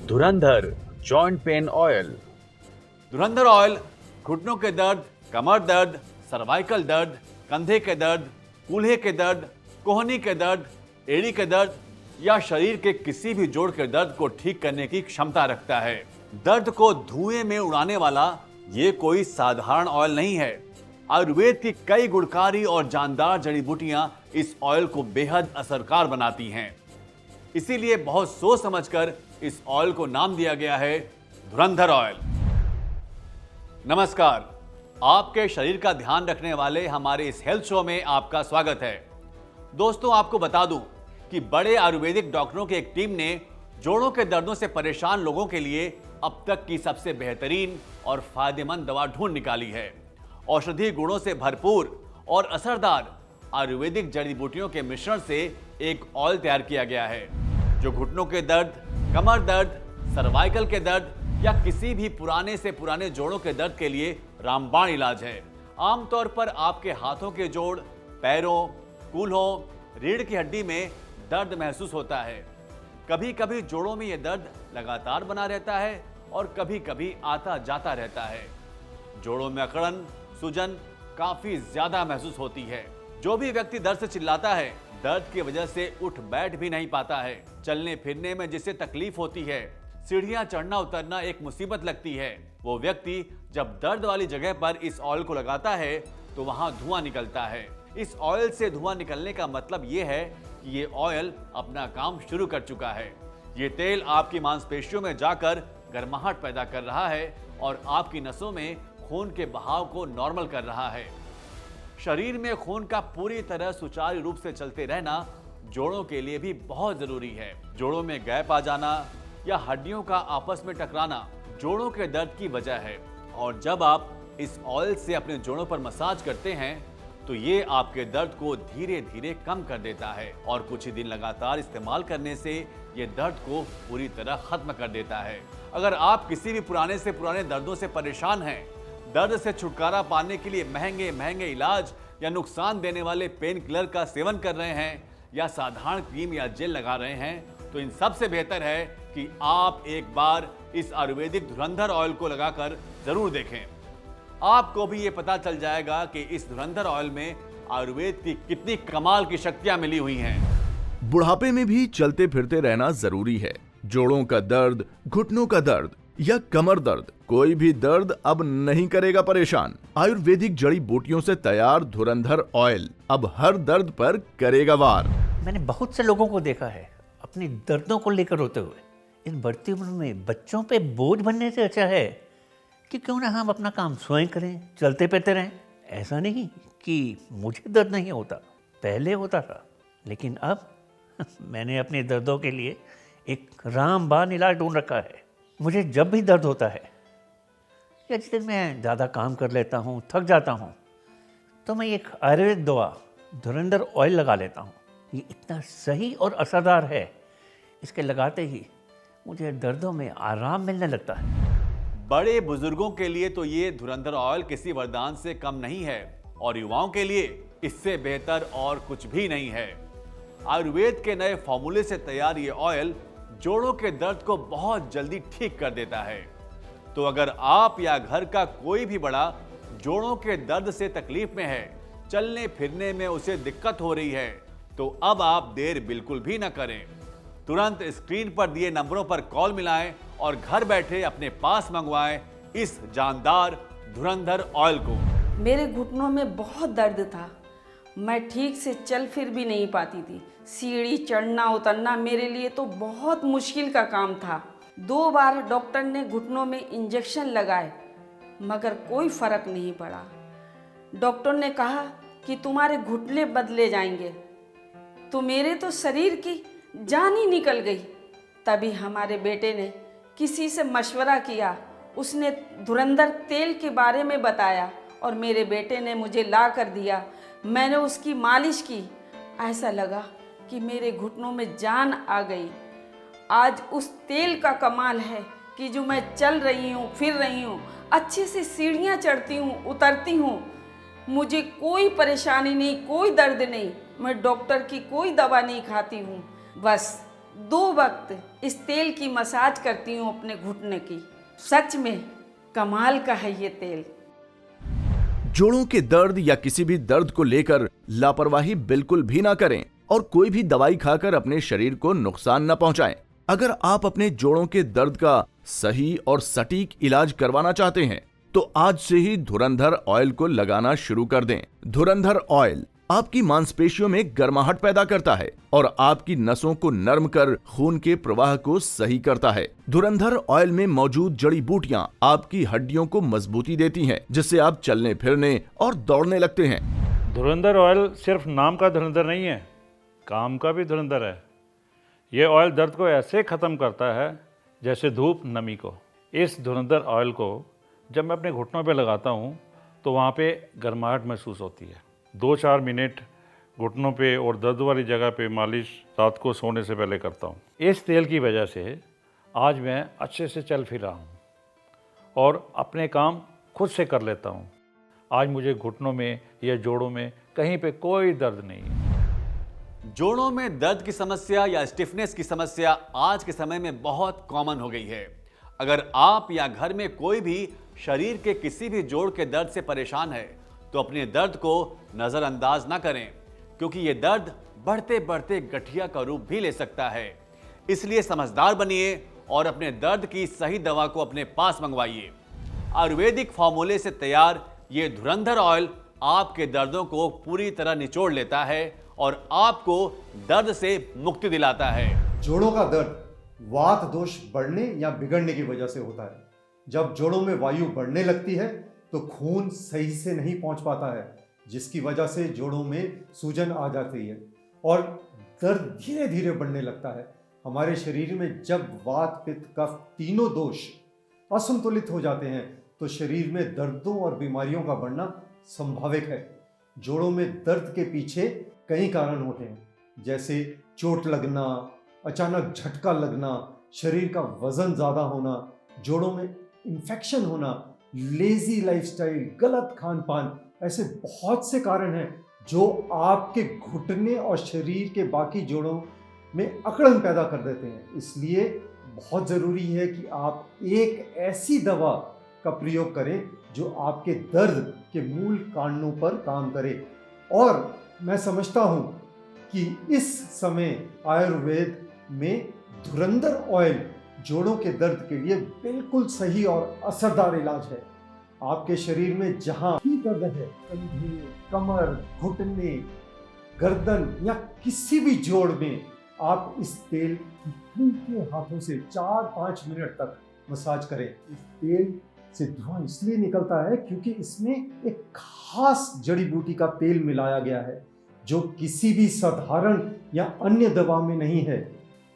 धुरंधर joint pain oil. धुरंधर oil घुटनों के दर्द, कमर दर्द, सर्वाइकल दर्द, कंधे के दर्द, कूल्हे के दर्द, कोहनी के दर्द, एड़ी के दर्द या शरीर के किसी भी जोड़ के दर्द को ठीक करने की क्षमता रखता है। दर्द को धुएं में उड़ाने वाला ये कोई साधारण ऑयल नहीं है। आयुर्वेद की कई गुणकारी और जानदार जड़ी बूटियां इस ऑयल को बेहद असरकार बनाती हैं। इसीलिए बहुत सोच समझकर इस ऑयल को नाम दिया गया है धुरंधर ऑयल। नमस्कार, आपके शरीर का ध्यान रखने वाले हमारे इस हेल्थ शो में आपका स्वागत है। दोस्तों, आपको बता दूं कि बड़े आयुर्वेदिक डॉक्टरों की एक टीम ने जोड़ों के दर्दों से परेशान लोगों के लिए अब तक की सबसे बेहतरीन और फायदेमंद दवा ढूंढ निकाली है। औषधीय गुणों से भरपूर और असरदार आयुर्वेदिक जड़ी बूटियों के मिश्रण से एक ऑयल तैयार किया गया है जो घुटनों के दर्द, कमर दर्द, सर्वाइकल के दर्द या किसी भी पुराने से पुराने जोड़ों के दर्द के लिए रामबाण इलाज है। आमतौर पर आपके हाथों के जोड़, पैरों, कूल्हों, रीढ़ की हड्डी में दर्द महसूस होता है। कभी कभी जोड़ों में यह दर्द लगातार बना रहता है और कभी कभी आता जाता रहता है। जोड़ों में अकड़न, सूजन काफी ज्यादा महसूस होती है। जो भी व्यक्ति दर्द से चिल्लाता है, दर्द की वजह से उठ बैठ भी नहीं पाता है, चलने फिरने में जिसे तकलीफ होती है, सीढ़ियां चढ़ना उतरना एक मुसीबत लगती है, वो व्यक्ति जब दर्द वाली जगह पर इस ऑयल को लगाता है तो वहां धुआं निकलता है। इस ऑयल से धुआं निकलने का मतलब ये है कि ये ऑयल अपना काम शुरू कर चुका है। ये तेल आपकी मांसपेशियों में जाकर गर्माहट पैदा कर रहा है और आपकी नसों में खून के बहाव को नॉर्मल कर रहा है। शरीर में खून का पूरी तरह सुचारू रूप से चलते रहना जोड़ों के लिए भी बहुत जरूरी है। जोड़ों में गैप आ जाना या हड्डियों का आपस में टकराना जोड़ों के दर्द की वजह है और जब आप इस ऑयल से अपने जोड़ों पर मसाज करते हैं तो ये आपके दर्द को धीरे धीरे कम कर देता है और कुछ ही दिन लगातार इस्तेमाल करने से ये दर्द को पूरी तरह खत्म कर देता है। अगर आप किसी भी पुराने से पुराने दर्दों से परेशान हैं, दर्द से छुटकारा पाने के लिए महंगे महंगे इलाज या नुकसान देने वाले पेन किलर का सेवन कर रहे हैं या साधारण क्रीम या जेल लगा रहे हैं, तो इन सब से बेहतर है कि आप एक बार इस आयुर्वेदिक धुरंधर ऑयल को लगाकर जरूर देखें। आपको भी ये पता चल जाएगा कि इस धुरंधर ऑयल में आयुर्वेद की कितनी कमाल की शक्तियां मिली हुई हैं। बुढ़ापे में भी चलते फिरते रहना जरूरी है। जोड़ों का दर्द, घुटनों का दर्द या कमर दर्द, कोई भी दर्द अब नहीं करेगा परेशान। आयुर्वेदिक जड़ी बूटियों से तैयार धुरंधर ऑयल अब हर दर्द पर करेगा वार। मैंने बहुत से लोगों को देखा है अपनी दर्दों को लेकर रोते हुए। इस बढ़ती उम्र में बच्चों पे बोझ बनने से अच्छा है कि क्यों ना हम अपना काम स्वयं करें, चलते फिरते रहें। ऐसा नहीं कि मुझे दर्द नहीं होता, पहले होता था, लेकिन अब मैंने अपने दर्दों के लिए एक रामबाण इलाज ढूंढ रखा है। मुझे जब भी दर्द होता है या जिस दिन मैं ज़्यादा काम कर लेता हूँ, थक जाता हूँ, तो मैं एक आयुर्वेदिक दवा धुरंधर ऑयल लगा लेता हूँ। ये इतना सही और असरदार है, इसके लगाते ही मुझे दर्दों में आराम मिलने लगता है। बड़े बुजुर्गों के लिए तो ये धुरंधर ऑयल किसी वरदान से कम नहीं है और युवाओं के लिए इससे बेहतर और कुछ भी नहीं है। आयुर्वेद के नए फॉर्मूले से तैयार ये ऑयल जोड़ों के दर्द को बहुत जल्दी ठीक कर देता है। तो अगर आप या घर का कोई भी बड़ा जोड़ों के दर्द से तकलीफ में है, चलने फिरने में उसे दिक्कत हो रही है, तो अब आप देर बिल्कुल भी न करें। तुरंत स्क्रीन पर दिए नंबरों पर कॉल मिलाएं और घर बैठे अपने पास मंगवाएं इस जानदार धुरंधर ऑयल को। मेरे घुटनों में बहुत दर्द था, मैं ठीक से चल फिर भी नहीं पाती थी। सीढ़ी चढ़ना उतरना मेरे लिए तो बहुत मुश्किल का काम था। 2 बार डॉक्टर ने घुटनों में इंजेक्शन लगाए मगर कोई फर्क नहीं पड़ा। डॉक्टर ने कहा कि तुम्हारे घुटने बदले जाएंगे, तो मेरे तो शरीर की जान ही निकल गई। तभी हमारे बेटे ने किसी से मशवरा किया, उसने धुरंधर तेल के बारे में बताया और मेरे बेटे ने मुझे ला कर दिया। मैंने उसकी मालिश की, ऐसा लगा कि मेरे घुटनों में जान आ गई। आज उस तेल का कमाल है कि जो मैं चल रही हूँ, फिर रही हूँ, अच्छे से सीढ़ियाँ चढ़ती हूँ, उतरती हूँ, मुझे कोई परेशानी नहीं, कोई दर्द नहीं। मैं डॉक्टर की कोई दवा नहीं खाती हूँ, बस 2 वक्त इस तेल की मसाज करती हूँ अपने घुटने की। सच में कमाल का है ये तेल। जोड़ों के दर्द या किसी भी दर्द को लेकर लापरवाही बिल्कुल भी ना करें और कोई भी दवाई खाकर अपने शरीर को नुकसान न पहुंचाएं। अगर आप अपने जोड़ों के दर्द का सही और सटीक इलाज करवाना चाहते हैं तो आज से ही धुरंधर ऑयल को लगाना शुरू कर दें। धुरंधर ऑयल आपकी मांसपेशियों में गर्माहट पैदा करता है और आपकी नसों को नरम कर खून के प्रवाह को सही करता है। धुरंधर ऑयल में मौजूद जड़ी बूटियां आपकी हड्डियों को मजबूती देती हैं, जिससे आप चलने फिरने और दौड़ने लगते हैं। धुरंधर ऑयल सिर्फ नाम का धुरंधर नहीं है, काम का भी धुरंधर है। ये ऑयल दर्द को ऐसे ख़त्म करता है जैसे धूप नमी को। इस धुरंधर ऑयल को जब मैं अपने घुटनों पे लगाता हूँ तो वहाँ पे गर्माहट महसूस होती है। 2-4 मिनट घुटनों पे और दर्द वाली जगह पे मालिश रात को सोने से पहले करता हूँ। इस तेल की वजह से आज मैं अच्छे से चल फिर रहा हूँ और अपने काम खुद से कर लेता हूँ। आज मुझे घुटनों में या जोड़ों में कहीं पे कोई दर्द नहीं है। जोड़ों में दर्द की समस्या या स्टिफनेस की समस्या आज के समय में बहुत कॉमन हो गई है। अगर आप या घर में कोई भी शरीर के किसी भी जोड़ के दर्द से परेशान है तो अपने दर्द को नजरअंदाज ना करें, क्योंकि ये दर्द बढ़ते बढ़ते गठिया का रूप भी ले सकता है। इसलिए समझदार बनिए और अपने दर्द की सही दवा को अपने पास मंगवाइए। आयुर्वेदिक फॉर्मूले से तैयार ये धुरंधर ऑयल आपके दर्दों को पूरी तरह निचोड़ लेता है और आपको दर्द से मुक्ति दिलाता है। जोड़ों का दर्द वात दोष बढ़ने या बिगड़ने की वजह से होता है। जब जोड़ों में वायु बढ़ने लगती है तो खून सही से नहीं पहुंच पाता है, जिसकी वजह से जोड़ों में सूजन आ जाती है और दर्द धीरे धीरे बढ़ने लगता है। हमारे शरीर में जब वात पित्त कफ तीनों दोष असंतुलित हो जाते हैं तो शरीर में दर्दों और बीमारियों का बढ़ना संभाविक है। जोड़ों में दर्द के पीछे कई कारण होते हैं, जैसे चोट लगना, अचानक झटका लगना, शरीर का वजन ज़्यादा होना, जोड़ों में इन्फेक्शन होना, लेजी लाइफस्टाइल, गलत खान पान। ऐसे बहुत से कारण हैं जो आपके घुटने और शरीर के बाकी जोड़ों में अकड़न पैदा कर देते हैं। इसलिए बहुत ज़रूरी है कि आप एक ऐसी दवा का प्रयोग करें जो आपके दर्द के मूल कारणों पर काम करे। और मैं समझता हूँ कि इस समय आयुर्वेद में धुरंधर ऑयल जोड़ों के दर्द के लिए बिल्कुल सही और असरदार इलाज है। आपके शरीर में जहाँ भी दर्द है, कंधे, कमर, घुटने, गर्दन या किसी भी जोड़ में, आप इस तेल हल्के हाथों से 4-5 मिनट तक मसाज करें। इस तेल से धुआं इसलिए निकलता है क्योंकि इसमें एक खास जड़ी बूटी का तेल मिलाया गया है जो किसी भी साधारण या अन्य दवा में नहीं है।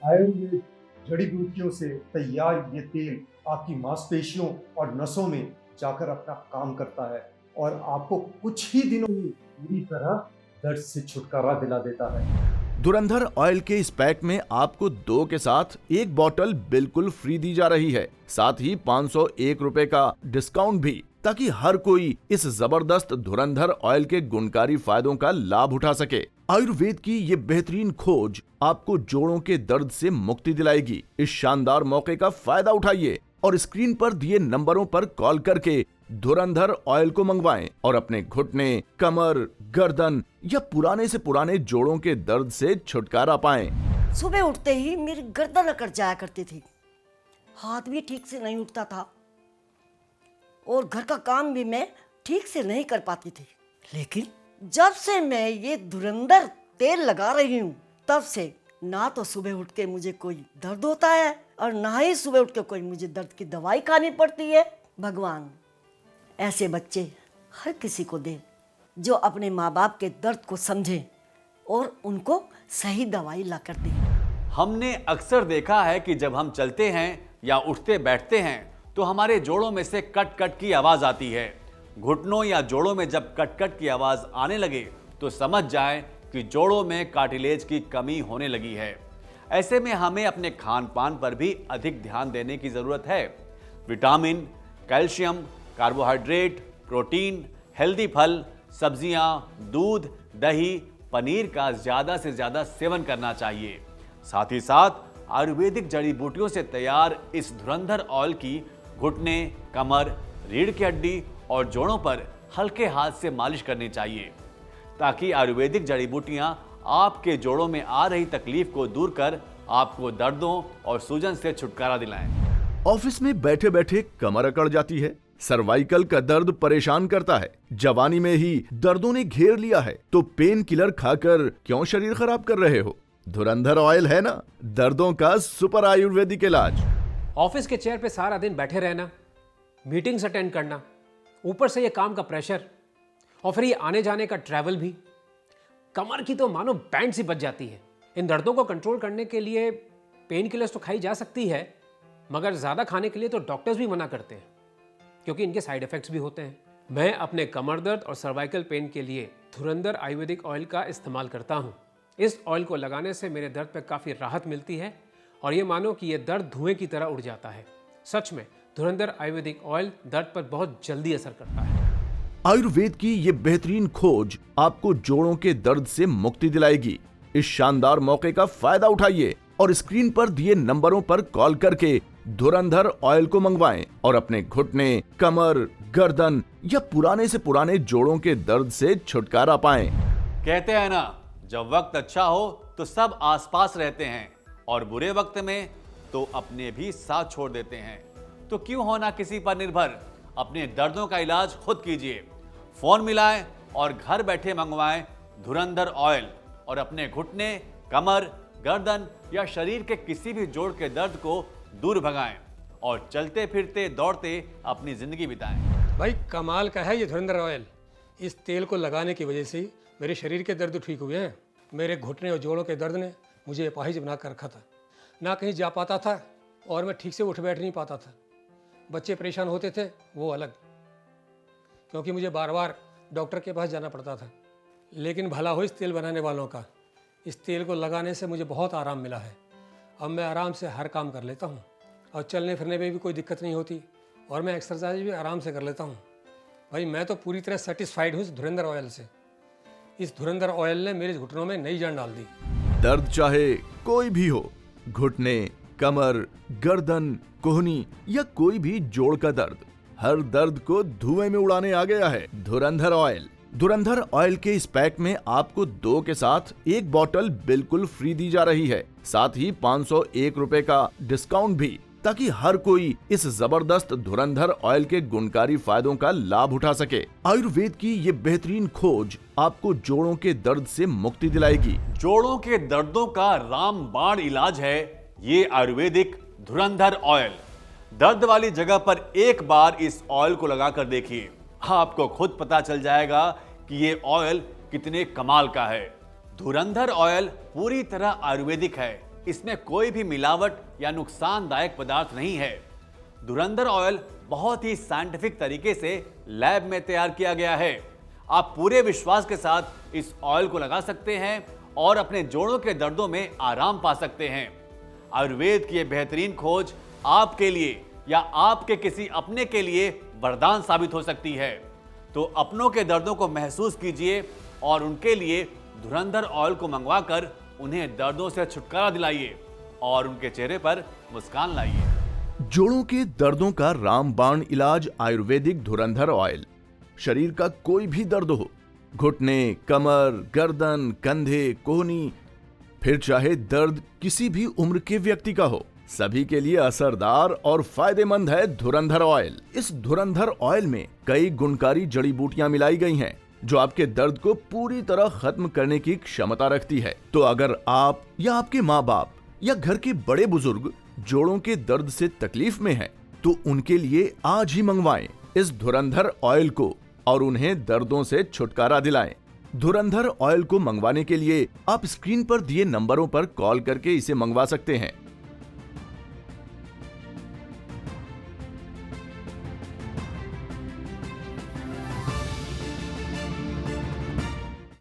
आयुर्वेद जड़ी बूटियों से तैयार ये तेल आपकी मांसपेशियों और नसों में जाकर अपना काम करता है और आपको कुछ ही दिनों में पूरी तरह दर्द से छुटकारा दिला देता है। धुरंधर ऑयल के इस पैक में आपको 2 के साथ 1 बॉटल बिल्कुल फ्री दी जा रही है, साथ ही 501 रुपए का डिस्काउंट भी, ताकि हर कोई इस जबरदस्त धुरंधर ऑयल के गुणकारी फायदों का लाभ उठा सके। आयुर्वेद की ये बेहतरीन खोज आपको जोड़ों के दर्द से मुक्ति दिलाएगी। इस शानदार मौके का फायदा उठाइए और स्क्रीन पर दिए नंबरों पर कॉल करके धुरंधर ऑयल को मंगवाएं और अपने घुटने, कमर, गर्दन या पुराने से पुराने जोड़ों के दर्द से छुटकारा पाएं। सुबह उठते ही मेरी गर्दन अकड़ जाया करती थी, हाथ भी ठीक से नहीं उठता था और घर का काम भी मैं ठीक से नहीं कर पाती थी। लेकिन जब से मैं ये धुरंधर तेल लगा रही हूँ तब से ना तो सुबह उठ के मुझे कोई दर्द होता है और ना ही सुबह उठ के कोई मुझे दर्द की दवाई खानी पड़ती है। भगवान ऐसे बच्चे हर किसी को दे जो अपने माँ बाप के दर्द को समझे और उनको सही दवाई ला कर दे। हमने अक्सर देखा है कि जब हम चलते हैं या उठते बैठते हैं तो हमारे जोड़ों में से कट कट की आवाज़ आती है। घुटनों या जोड़ों में जब कट कट की आवाज़ आने लगे तो समझ जाएं कि जोड़ों में कार्टिलेज की कमी होने लगी है। ऐसे में हमें अपने खान पान पर भी अधिक ध्यान देने की ज़रूरत है। Vitamin, calcium, carbohydrate, protein, healthy फल, सब्जियां, दूध, दही, पनीर का ज़्यादा से ज़्यादा सेवन करना चाहिए। साथ ही साथ आयुर्वेदिक जड़ी बूटियों से तैयार इस धुरंधर ऑयल की घुटने, कमर, रीढ़ की हड्डी और जोड़ों पर हल्के हाथ से मालिश करनी चाहिए ताकि आयुर्वेदिक जड़ी बूटियां आपके जोड़ों में आ रही तकलीफ को दूर कर आपको दर्दों और सूजन से छुटकारा दिलाएं। ऑफिस में बैठे बैठे कमर अकड़ जाती है, सर्वाइकल का दर्द परेशान करता है, जवानी में ही दर्दों ने घेर लिया है, तो पेन किलर खाकर क्यों शरीर खराब कर रहे हो? धुरंधर ऑयल है ना दर्दों का सुपर आयुर्वेदिक इलाज। ऑफिस के चेयर पे सारा दिन बैठे रहना, मीटिंग्स अटेंड करना, ऊपर से ये काम का प्रेशर और फिर ये आने जाने का ट्रैवल भी, कमर की तो मानो बैंड सी बज जाती है। इन दर्दों को कंट्रोल करने के लिए पेन किलर्स तो खाई जा सकती है, मगर ज़्यादा खाने के लिए तो डॉक्टर्स भी मना करते हैं क्योंकि इनके साइड इफ़ेक्ट्स भी होते हैं। मैं अपने कमर दर्द और सर्वाइकल पेन के लिए धुरंधर आयुर्वेदिक ऑयल का इस्तेमाल करता हूँ। इस ऑयल को लगाने से मेरे दर्द पे काफ़ी राहत मिलती है और ये मानो कि ये दर्द धुएं की तरह उड़ जाता है। सच में धुरंधर आयुर्वेदिक ऑयल दर्द पर बहुत जल्दी असर करता है। आयुर्वेद की ये बेहतरीन खोज आपको जोड़ों के दर्द से मुक्ति दिलाएगी। इस शानदार मौके का फायदा उठाइए और स्क्रीन पर दिए नंबरों पर कॉल करके धुरंधर ऑयल को मंगवाएं और अपने घुटने, कमर, गर्दन या पुराने से पुराने जोड़ों के दर्द से छुटकारा पाएं। कहते हैं ना, जब वक्त अच्छा हो तो सब आसपास रहते हैं और बुरे वक्त में तो अपने भी साथ छोड़ देते हैं। तो क्यों होना किसी पर निर्भर, अपने दर्दों का इलाज खुद कीजिए। फोन मिलाएं और घर बैठे मंगवाएं धुरंधर ऑयल और अपने घुटने, कमर, गर्दन या शरीर के किसी भी जोड़ के दर्द को दूर भगाएं और चलते फिरते दौड़ते अपनी जिंदगी बिताएं। भाई कमाल का है ये धुरंधर ऑयल। इस तेल को लगाने की वजह से मेरे शरीर के दर्द ठीक हुए हैं। मेरे घुटने और जोड़ों के दर्द ने मुझे अपाहिज बना कर रखा था, ना कहीं जा पाता था और मैं ठीक से उठ बैठ नहीं पाता था। बच्चे परेशान होते थे वो अलग, क्योंकि मुझे बार बार डॉक्टर के पास जाना पड़ता था। लेकिन भला हो इस तेल बनाने वालों का। इस तेल को लगाने से मुझे बहुत आराम मिला है। अब मैं आराम से हर काम कर लेता हूँ और चलने फिरने में भी कोई दिक्कत नहीं होती और मैं एक्सरसाइज भी आराम से कर लेता हूँ। भाई मैं तो पूरी तरह सेटिस्फाइड हूँ इस धुरंधर ऑयल से। इस धुरंधर ऑयल ने मेरे घुटनों में नई जान डाल दी। दर्द चाहे कोई भी हो, घुटने, कमर, गर्दन, कोहनी या कोई भी जोड़ का दर्द, हर दर्द को धुएं में उड़ाने आ गया है धुरंधर ऑयल। धुरंधर ऑयल के इस पैक में आपको 2 के साथ 1 बॉटल बिल्कुल फ्री दी जा रही है, साथ ही 501 रुपए का डिस्काउंट भी, ताकि हर कोई इस जबरदस्त धुरंधर ऑयल के गुणकारी फायदों का लाभ उठा सके। आयुर्वेद की ये बेहतरीन खोज आपको जोड़ों के दर्द से मुक्ति दिलाएगी। जोड़ों के दर्दों का रामबाण इलाज है ये आयुर्वेदिक धुरंधर ऑयल। दर्द वाली जगह पर एक बार इस ऑयल को लगाकर देखिए, आपको खुद पता चल जाएगा कि ये ऑयल कितने कमाल का है। धुरंधर ऑयल पूरी तरह आयुर्वेदिक है, इसमें कोई भी मिलावट या नुकसानदायक पदार्थ नहीं है। धुरंधर ऑयल बहुत ही साइंटिफिक तरीके से लैब में तैयार किया गया है। आप पूरे विश्वास के साथ इस ऑयल को लगा सकते हैं और अपने जोड़ों के दर्दों में आराम पा सकते हैं। आयुर्वेद की यह बेहतरीन खोज आपके लिए या आपके किसी अपने के लिए वरदान साबित हो सकती है। तो अपनों के दर्दों को महसूस कीजिए और उनके लिए धुरंधर ऑयल को मंगवाकर उन्हें दर्दों से छुटकारा दिलाइए और उनके चेहरे पर मुस्कान लाइए। जोड़ों के दर्दों का रामबाण इलाज आयुर्वेदिक धुरंधर ऑयल। शरीर का कोई भी दर्द हो, घुटने, कमर, गर्दन, कंधे, कोहनी, फिर चाहे दर्द किसी भी उम्र के व्यक्ति का हो, सभी के लिए असरदार और फायदेमंद है धुरंधर ऑयल। इस धुरंधर ऑयल में कई गुणकारी जड़ी बूटियां मिलाई गई हैं, जो आपके दर्द को पूरी तरह खत्म करने की क्षमता रखती है। तो अगर आप या आपके माँ बाप या घर के बड़े बुजुर्ग जोड़ों के दर्द से तकलीफ में हैं, तो उनके लिए आज ही मंगवाएं इस धुरंधर ऑयल को और उन्हें दर्दों से छुटकारा दिलाएं। धुरंधर ऑयल को मंगवाने के लिए आप स्क्रीन पर दिए नंबरों पर कॉल करके इसे मंगवा सकते हैं।